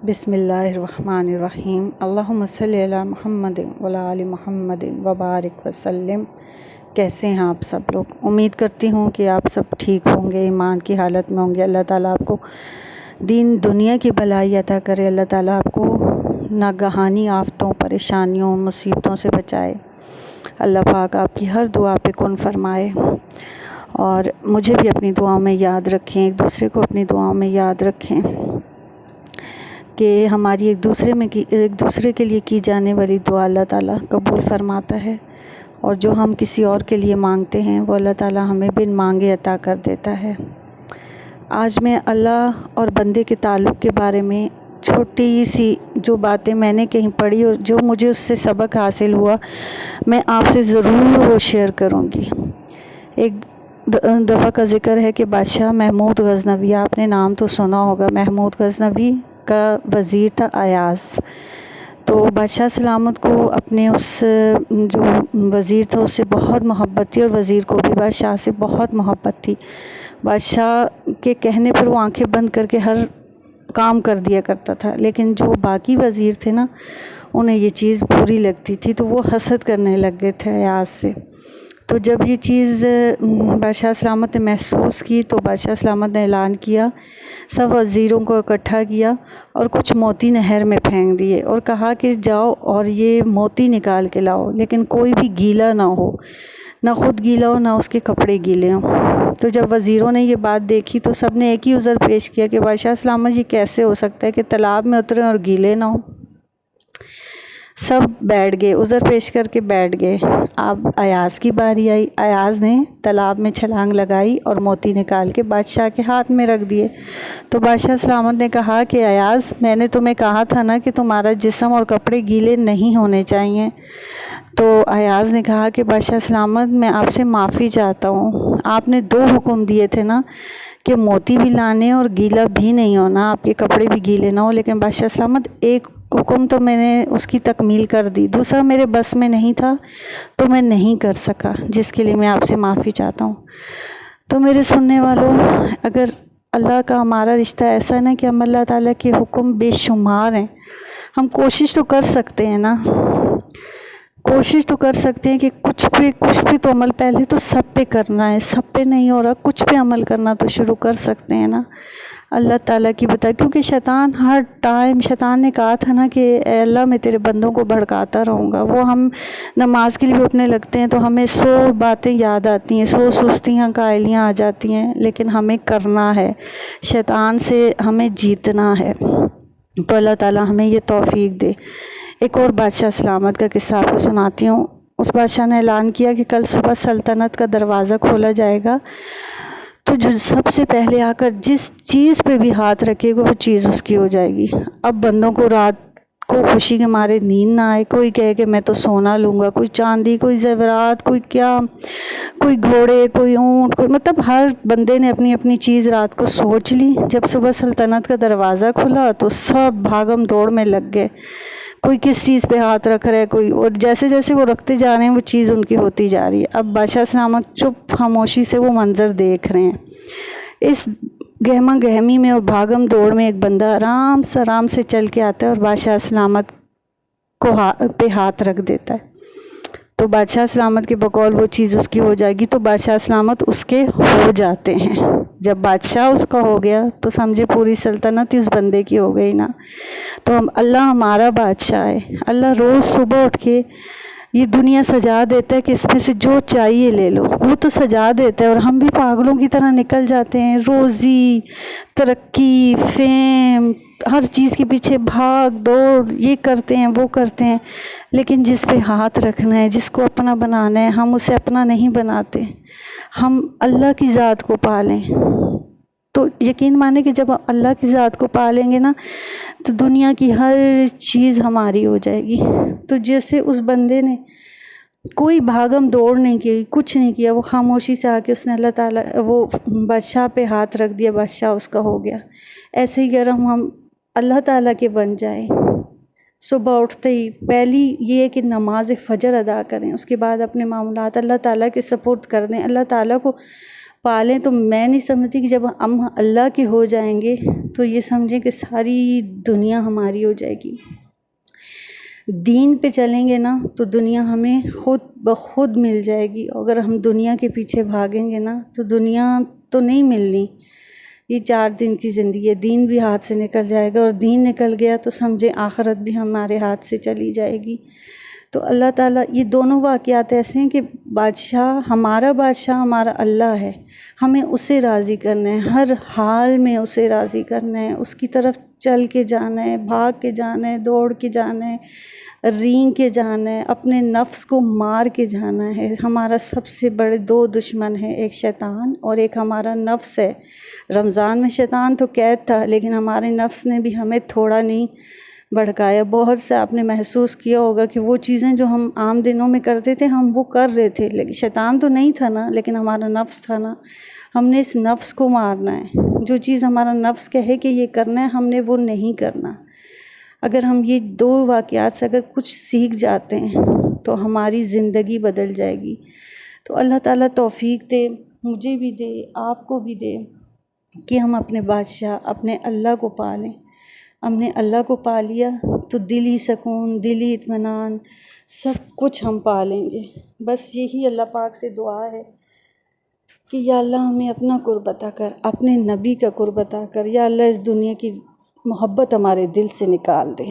بسم اللہ الرحمن الرحیم اللہم صلی علی محمد وعلی آل محمد وبارک وسلم۔ کیسے ہیں آپ سب لوگ؟ امید کرتی ہوں کہ آپ سب ٹھیک ہوں گے، ایمان کی حالت میں ہوں گے۔ اللہ تعالیٰ آپ کو دین دنیا کی بھلائی عطا کرے، اللہ تعالیٰ آپ کو ناگہانی آفتوں، پریشانیوں، مصیبتوں سے بچائے۔ اللہ پاک آپ کی ہر دعا پہ کن فرمائے، اور مجھے بھی اپنی دعاؤں میں یاد رکھیں، ایک دوسرے کو اپنی دعاؤں میں یاد رکھیں کہ ہماری ایک دوسرے کے لیے کی جانے والی دعا اللہ تعالیٰ قبول فرماتا ہے، اور جو ہم کسی اور کے لیے مانگتے ہیں وہ اللہ تعالیٰ ہمیں بن مانگے عطا کر دیتا ہے۔ آج میں اللہ اور بندے کے تعلق کے بارے میں چھوٹی سی جو باتیں میں نے کہیں پڑھی اور جو مجھے اس سے سبق حاصل ہوا، میں آپ سے ضرور وہ شیئر کروں گی۔ ایک دفعہ کا ذکر ہے کہ بادشاہ محمود غزنوی، آپ نے نام تو سنا ہوگا، محمود غزنوی کا وزیر تھا ایاز۔ تو بادشاہ سلامت کو اپنے اس جو وزیر تھا اس سے بہت محبت تھی، اور وزیر کو بھی بادشاہ سے بہت محبت تھی۔ بادشاہ کے کہنے پر وہ آنکھیں بند کر کے ہر کام کر دیا کرتا تھا، لیکن جو باقی وزیر تھے نا، انہیں یہ چیز بری لگتی تھی، تو وہ حسد کرنے لگ گئے تھے ایاز سے۔ تو جب یہ چیز بادشاہ سلامت نے محسوس کی تو بادشاہ سلامت نے اعلان کیا، سب وزیروں کو اکٹھا کیا اور کچھ موتی نہر میں پھینک دیے، اور کہا کہ جاؤ اور یہ موتی نکال کے لاؤ، لیکن کوئی بھی گیلا نہ ہو، نہ خود گیلا ہو نہ اس کے کپڑے گیلے ہوں۔ تو جب وزیروں نے یہ بات دیکھی تو سب نے ایک ہی عذر پیش کیا کہ بادشاہ سلامت، یہ کیسے ہو سکتا ہے کہ تالاب میں اتریں اور گیلے نہ ہوں؟ سب بیٹھ گئے، عذر پیش کر کے بیٹھ گئے۔ اب ایاز کی باری آئی۔ ایاز نے تالاب میں چھلانگ لگائی اور موتی نکال کے بادشاہ کے ہاتھ میں رکھ دیے۔ تو بادشاہ سلامت نے کہا کہ ایاز، میں نے تمہیں کہا تھا نا کہ تمہارا جسم اور کپڑے گیلے نہیں ہونے چاہیے۔ تو ایاز نے کہا کہ بادشاہ سلامت، میں آپ سے معافی چاہتا ہوں، آپ نے 2 حکم دیے تھے نا کہ موتی بھی لانے اور گیلا بھی نہیں ہونا، آپ کے کپڑے بھی گیلے نہ ہو، لیکن بادشاہ سلامت ایک حکم تو میں نے اس کی تکمیل کر دی، دوسرا میرے بس میں نہیں تھا تو میں نہیں کر سکا، جس کے لیے میں آپ سے معافی چاہتا ہوں۔ تو میرے سننے والوں، اگر اللہ کا ہمارا رشتہ ایسا ہے نا کہ ہم اللہ تعالیٰ کے حکم بے شمار ہیں، ہم کوشش تو کر سکتے ہیں نا، کوشش تو کر سکتے ہیں کہ کچھ بھی تو عمل پہلے تو سب پہ کرنا ہے، سب پہ نہیں ہو رہا، کچھ پہ عمل کرنا تو شروع کر سکتے ہیں نا، اللہ تعالیٰ کی بتا، کیونکہ شیطان نے کہا تھا نا کہ اے اللہ، میں تیرے بندوں کو بھڑکاتا رہوں گا۔ وہ ہم نماز کے لیے اٹھنے لگتے ہیں تو ہمیں 100 باتیں یاد آتی ہیں، 100 سستیاں قائلیاں آ جاتی ہیں، لیکن ہمیں کرنا ہے، شیطان سے ہمیں جیتنا ہے۔ تو اللہ تعالیٰ ہمیں یہ توفیق دے۔ ایک اور بادشاہ سلامت کا قصہ آپ کو سناتی ہوں۔ اس بادشاہ نے اعلان کیا کہ کل صبح سلطنت کا دروازہ کھولا جائے گا، تو جو سب سے پہلے آ کر جس چیز پہ بھی ہاتھ رکھے گا وہ چیز اس کی ہو جائے گی۔ اب بندوں کو رات کو خوشی کے مارے نیند نہ آئے، کوئی کہے کہ میں تو سونا لوں گا، کوئی چاندی، کوئی زیورات، کوئی کیا، کوئی گھوڑے، کوئی اونٹ، مطلب ہر بندے نے اپنی اپنی چیز رات کو سوچ لی۔ جب صبح سلطنت کا دروازہ کھلا تو سب بھاگم دوڑ میں لگ گئے، کوئی کس چیز پہ ہاتھ رکھ رہا ہے، کوئی، اور جیسے جیسے وہ رکھتے جا رہے ہیں وہ چیز ان کی ہوتی جا رہی ہے۔ اب بادشاہ سلامت چپ خاموشی سے وہ منظر دیکھ رہے ہیں۔ اس گہما گہمی میں اور بھاگم دوڑ میں ایک بندہ آرام سے چل کے آتا ہے اور بادشاہ سلامت کو پہ ہاتھ رکھ دیتا ہے، تو بادشاہ سلامت کے بقول وہ چیز اس کی ہو جائے گی، تو بادشاہ سلامت اس کے ہو جاتے ہیں۔ جب بادشاہ اس کا ہو گیا تو سمجھے پوری سلطنت ہی اس بندے کی ہو گئی نا۔ تو اللہ ہمارا بادشاہ ہے، اللہ روز صبح اٹھ کے یہ دنیا سجا دیتا ہے کہ اس میں سے جو چاہیے لے لو، وہ تو سجا دیتا ہے، اور ہم بھی پاگلوں کی طرح نکل جاتے ہیں، روزی، ترقی، فیم، ہر چیز کے پیچھے بھاگ دوڑ، یہ کرتے ہیں وہ کرتے ہیں، لیکن جس پہ ہاتھ رکھنا ہے، جس کو اپنا بنانا ہے، ہم اسے اپنا نہیں بناتے۔ ہم اللہ کی ذات کو پالیں تو یقین مانے کہ جب اللہ کی ذات کو پالیں گے نا تو دنیا کی ہر چیز ہماری ہو جائے گی۔ تو جیسے اس بندے نے کوئی بھاگم دوڑ نہیں کی، کچھ نہیں کیا، وہ خاموشی سے آ کے اس نے اللہ تعالیٰ وہ بادشاہ پہ ہاتھ رکھ دیا، بادشاہ اس کا ہو گیا۔ ایسے ہی اگر ہم اللہ تعالیٰ کے بن جائیں، صبح اٹھتے ہی پہلی یہ ہے کہ نماز فجر ادا کریں، اس کے بعد اپنے معاملات اللہ تعالیٰ کے سپرد کر دیں، اللہ تعالیٰ کو پالیں تو میں نہیں سمجھتی کہ جب ہم اللہ کے ہو جائیں گے تو یہ سمجھیں کہ ساری دنیا ہماری ہو جائے گی۔ دین پہ چلیں گے نا تو دنیا ہمیں خود بخود مل جائے گی، اگر ہم دنیا کے پیچھے بھاگیں گے نا تو دنیا تو نہیں ملنی۔ یہ 4 دن کی زندگی ہے، دین بھی ہاتھ سے نکل جائے گا، اور دین نکل گیا تو سمجھیں آخرت بھی ہمارے ہاتھ سے چلی جائے گی۔ تو اللہ تعالیٰ، یہ دونوں واقعات ایسے ہیں کہ ہمارا بادشاہ ہمارا اللہ ہے، ہمیں اسے راضی کرنا ہے، ہر حال میں اسے راضی کرنا ہے، اس کی طرف چل کے جانا ہے، بھاگ کے جانا ہے، دوڑ کے جانا ہے، رینگ کے جانا ہے، اپنے نفس کو مار کے جانا ہے۔ ہمارا سب سے بڑے 2 دشمن ہیں، ایک شیطان اور ایک ہمارا نفس ہے۔ رمضان میں شیطان تو قید تھا، لیکن ہمارے نفس نے بھی ہمیں تھوڑا نہیں بھڑکایا۔ بہت سے آپ نے محسوس کیا ہوگا کہ وہ چیزیں جو ہم عام دنوں میں کرتے تھے ہم وہ کر رہے تھے، لیکن شیطان تو نہیں تھا نا، لیکن ہمارا نفس تھا نا۔ ہم نے اس نفس کو مارنا ہے، جو چیز ہمارا نفس کہے کہ یہ کرنا ہے ہم نے وہ نہیں کرنا۔ اگر ہم یہ 2 واقعات سے اگر کچھ سیکھ جاتے ہیں تو ہماری زندگی بدل جائے گی۔ تو اللہ تعالیٰ توفیق دے، مجھے بھی دے، آپ کو بھی دے کہ ہم اپنے بادشاہ اپنے اللہ کو پالیں۔ ہم نے اللہ کو پا لیا تو دلی سکون، دلی اطمینان سب کچھ ہم پا لیں گے۔ بس یہی اللہ پاک سے دعا ہے کہ یا اللہ ہمیں اپنا قرب عطا کر، اپنے نبی کا قرب عطا کر، یا اللہ اس دنیا کی محبت ہمارے دل سے نکال دے۔